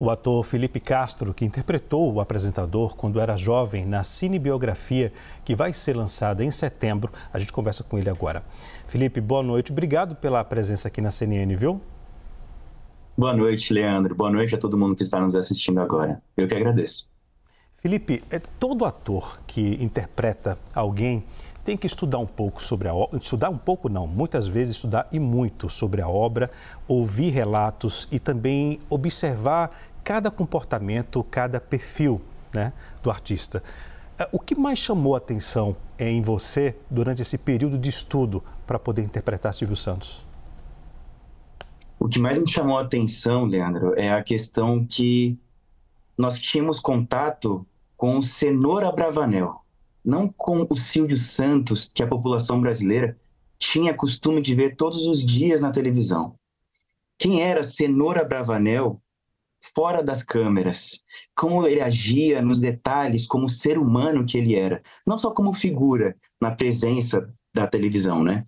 O ator Felipe Castro, que interpretou o apresentador quando era jovem na cinebiografia que vai ser lançada em setembro, a gente conversa com ele agora. Felipe, boa noite. Obrigado pela presença aqui na CNN, viu? Boa noite, Leandro. Boa noite a todo mundo que está nos assistindo agora. Eu que agradeço. Felipe, todo ator que interpreta alguém tem que estudar um pouco sobre a obra, estudar um pouco não, muitas vezes estudar e muito sobre a obra, ouvir relatos e também observar cada comportamento, cada perfil, né, do artista. O que mais chamou a atenção em você durante esse período de estudo para poder interpretar Silvio Santos? O que mais me chamou a atenção, Leandro, é a questão que nós tínhamos contato com o Cenoura Bravanel, não com o Silvio Santos, que a população brasileira tinha costume de ver todos os dias na televisão. Quem era Cenoura Bravanel fora das câmeras? Como ele agia nos detalhes, como ser humano que ele era, não só como figura na presença da televisão, né?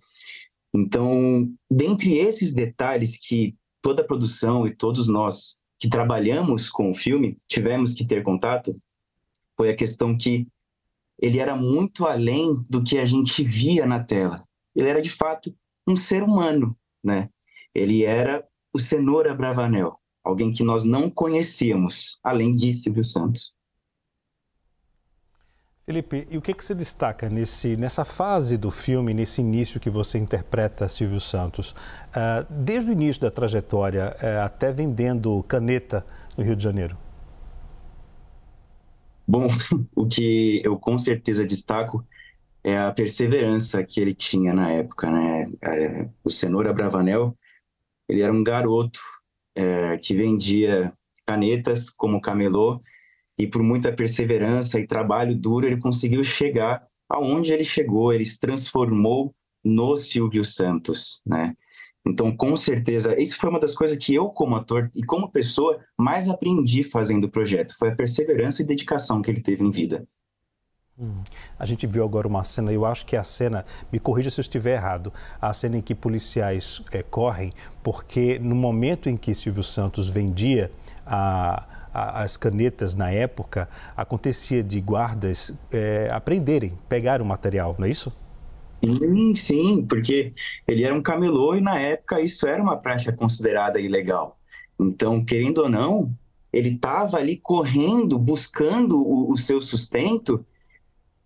Então, dentre esses detalhes que toda a produção e todos nós que trabalhamos com o filme tivemos que ter contato, foi a questão que ele era muito além do que a gente via na tela. Ele era, de fato, um ser humano, né? Ele era o Cenoura Bravanel, alguém que nós não conhecíamos, além de Silvio Santos. Felipe, e o que você destaca nessa fase do filme, nesse início que você interpreta Silvio Santos? Desde o início da trajetória, até vendendo caneta no Rio de Janeiro. Bom, o que eu com certeza destaco é a perseverança que ele tinha na época, né? O Cenoura Bravanel, ele era um garoto que vendia canetas como camelô, e por muita perseverança e trabalho duro ele conseguiu chegar aonde ele chegou, ele se transformou no Silvio Santos, né? Então, com certeza, isso foi uma das coisas que eu, como ator e como pessoa, mais aprendi fazendo o projeto, foi a perseverança e dedicação que ele teve em vida. A gente viu agora uma cena, eu acho que é a cena, me corrija se eu estiver errado, a cena em que policiais correm, porque no momento em que Silvio Santos vendia as canetas na época, acontecia de guardas apreenderem, pegar o material, não é isso? Sim, porque ele era um camelô e na época isso era uma prática considerada ilegal. Então, querendo ou não, ele estava ali correndo, buscando o seu sustento,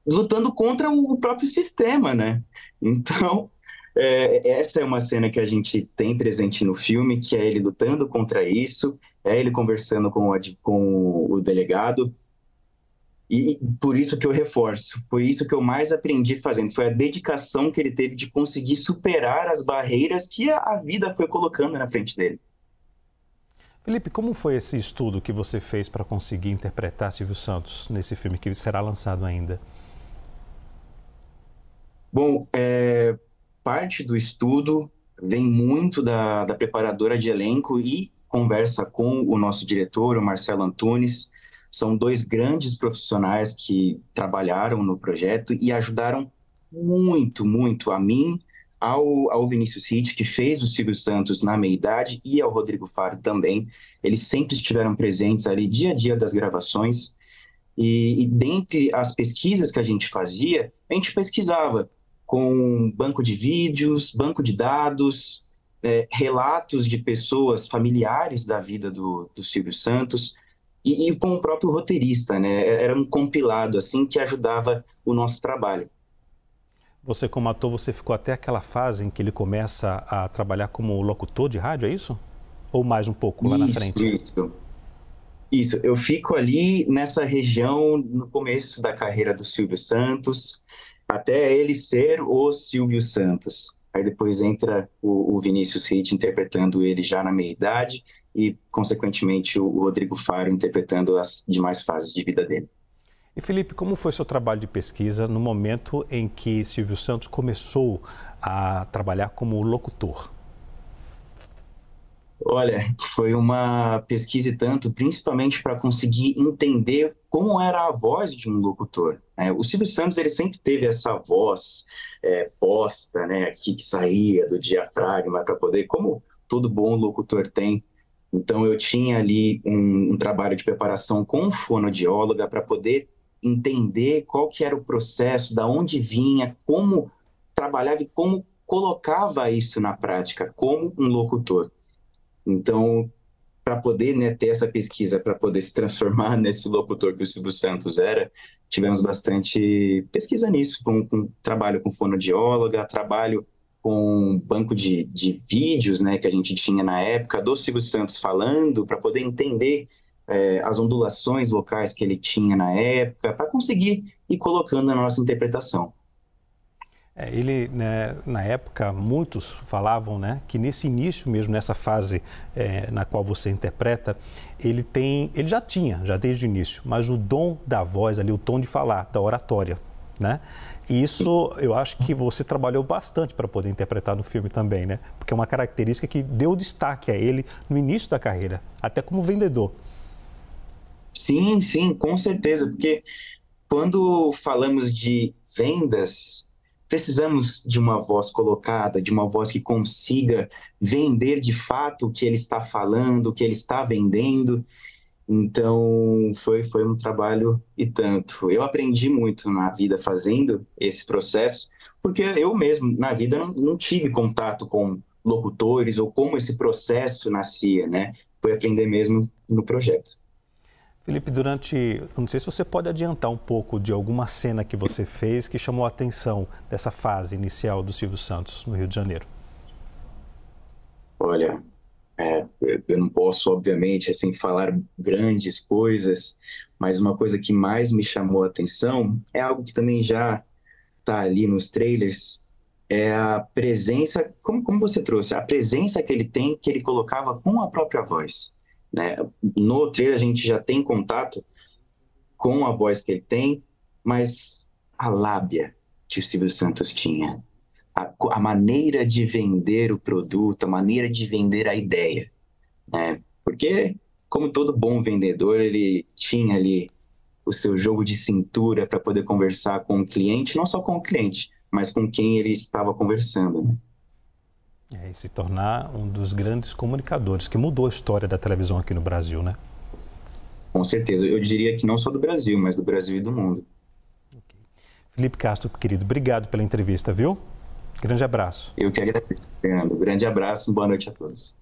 lutando contra o próprio sistema, né? Então, essa é uma cena que a gente tem presente no filme, que é ele lutando contra isso, é ele conversando com o delegado, e por isso que eu reforço, foi isso que eu mais aprendi fazendo, foi a dedicação que ele teve de conseguir superar as barreiras que a vida foi colocando na frente dele. Felipe, como foi esse estudo que você fez para conseguir interpretar Silvio Santos nesse filme que será lançado ainda? Bom, parte do estudo vem muito da preparadora de elenco e conversa com o nosso diretor, o Marcelo Antunes. São dois grandes profissionais que trabalharam no projeto e ajudaram muito, muito a mim, ao Vinícius Hitt, que fez o Silvio Santos na meia-idade, e ao Rodrigo Faro também. Eles sempre estiveram presentes ali dia a dia das gravações. E dentre as pesquisas que a gente fazia, a gente pesquisava com banco de vídeos, banco de dados, relatos de pessoas familiares da vida do Silvio Santos e com o próprio roteirista, né? Era um compilado assim que ajudava o nosso trabalho. Você, como ator, você ficou até aquela fase em que ele começa a trabalhar como locutor de rádio, é isso? Ou mais um pouco lá na Isso, frente? isso. Isso, eu fico ali nessa região no começo da carreira do Silvio Santos, até ele ser o Silvio Santos. Aí depois entra o Vinícius Hitt interpretando ele já na meia-idade e, consequentemente, o Rodrigo Faro interpretando as demais fases de vida dele. E Felipe, como foi seu trabalho de pesquisa no momento em que Silvio Santos começou a trabalhar como locutor? Olha, foi uma pesquisa e tanto, principalmente para conseguir entender como era a voz de um locutor, né? O Silvio Santos ele sempre teve essa voz posta, né, aqui que saía do diafragma para poder, como todo bom locutor tem. Então, eu tinha ali um trabalho de preparação com fonoaudióloga para poder entender qual que era o processo, da onde vinha, como trabalhava e como colocava isso na prática, como um locutor. Então, para poder, né, ter essa pesquisa, para poder se transformar nesse locutor que o Silvio Santos era, tivemos bastante pesquisa nisso, com trabalho com fonoaudióloga, trabalho com banco de vídeos, né, que a gente tinha na época, do Silvio Santos falando, para poder entender as ondulações vocais que ele tinha na época, para conseguir ir colocando na nossa interpretação. Ele, né, na época, muitos falavam, né, que nesse início mesmo, nessa fase na qual você interpreta, ele já tinha, já desde o início, mas o dom da voz ali, o tom de falar, da oratória, né? E isso eu acho que você trabalhou bastante para poder interpretar no filme também, né? Porque é uma característica que deu destaque a ele no início da carreira, até como vendedor. Sim, sim, com certeza, porque quando falamos de vendas, precisamos de uma voz colocada, de uma voz que consiga vender de fato o que ele está falando, o que ele está vendendo. Então, foi um trabalho e tanto. Eu aprendi muito na vida fazendo esse processo, porque eu mesmo, na vida, não tive contato com locutores ou como esse processo nascia, né? Foi aprender mesmo no projeto. Felipe, eu não sei se você pode adiantar um pouco de alguma cena que você fez que chamou a atenção dessa fase inicial do Silvio Santos no Rio de Janeiro. Olha, eu não posso, obviamente, assim, falar grandes coisas, mas uma coisa que mais me chamou a atenção é algo que também já está ali nos trailers, é a presença, como você trouxe, a presença que ele tem, que ele colocava com a própria voz, né? No trailer a gente já tem contato com a voz que ele tem, mas a lábia que o Silvio Santos tinha, a maneira de vender o produto, a maneira de vender a ideia, né? Porque, como todo bom vendedor, ele tinha ali o seu jogo de cintura para poder conversar com o cliente, não só com o cliente, mas com quem ele estava conversando, né? E se tornar um dos grandes comunicadores que mudou a história da televisão aqui no Brasil, né? Com certeza. Eu diria que não só do Brasil, mas do Brasil e do mundo. Okay. Felipe Castro, querido, obrigado pela entrevista, viu? Grande abraço. Eu que agradeço, Fernando. Grande abraço, boa noite a todos.